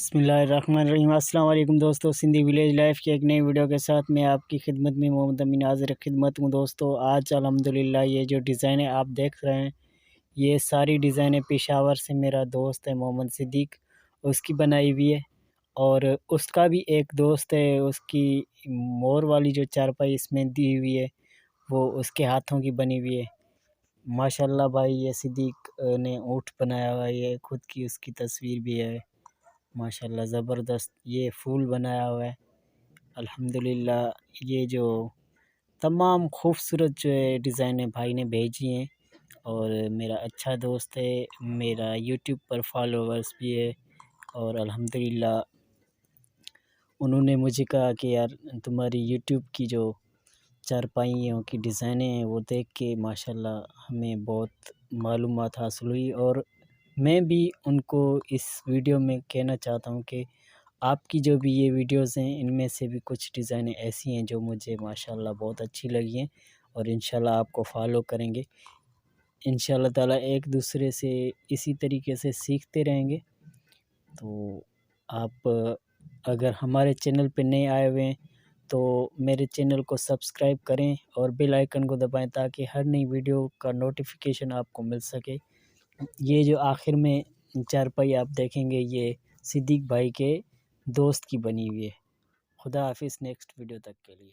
बिस्मिल्लाहिर्रहमानिर्रहीम। अस्सलाम वालेकुम दोस्तों, सिंधी विलेज लाइफ की एक नई वीडियो के साथ मैं आपकी खिदमत में मोहम्मद अमीन हाज़िर खिदमत हूँ। दोस्तों आज अल्हम्दुलिल्लाह ये जो डिज़ाइनें आप देख रहे हैं, ये सारी डिज़ाइनें पेशावर से मेरा दोस्त है मोहम्मद सिद्दीक, उसकी बनाई हुई है। और उसका भी एक दोस्त है, उसकी मोर वाली जो चारपाई इसमें दी हुई है वो उसके हाथों की बनी हुई है। माशाल्लाह भाई, ये सिद्दीक ने ऊँट बनाया हुआ है, ये खुद की उसकी तस्वीर भी है। माशाल्लाह ज़बरदस्त ये फूल बनाया हुआ है। अल्हम्दुलिल्लाह ये जो तमाम खूबसूरत जो है डिज़ाइनें भाई ने भेजी हैं। और मेरा अच्छा दोस्त है, मेरा यूट्यूब पर फॉलोवर्स भी है। और अल्हम्दुलिल्लाह उन्होंने मुझे कहा कि यार तुम्हारी यूट्यूब की जो चारपाइयों की डिज़ाइनें हैं वो देख के माशाल्लाह हमें बहुत मालूमात हासिल हुई। और मैं भी उनको इस वीडियो में कहना चाहता हूँ कि आपकी जो भी ये वीडियोज़ हैं इनमें से भी कुछ डिज़ाइनें ऐसी हैं जो मुझे माशाल्लाह बहुत अच्छी लगी हैं और इंशाल्लाह आपको फॉलो करेंगे। इंशाल्लाह ताला एक दूसरे से इसी तरीके से सीखते रहेंगे। तो आप अगर हमारे चैनल पे नए आए हुए हैं तो मेरे चैनल को सब्सक्राइब करें और बेल आइकन को दबाएं ताकि हर नई वीडियो का नोटिफिकेशन आपको मिल सके। ये जो आखिर में चारपाई आप देखेंगे ये सिद्दीक भाई के दोस्त की बनी हुई है। खुदा हाफिज़, नेक्स्ट वीडियो तक के लिए।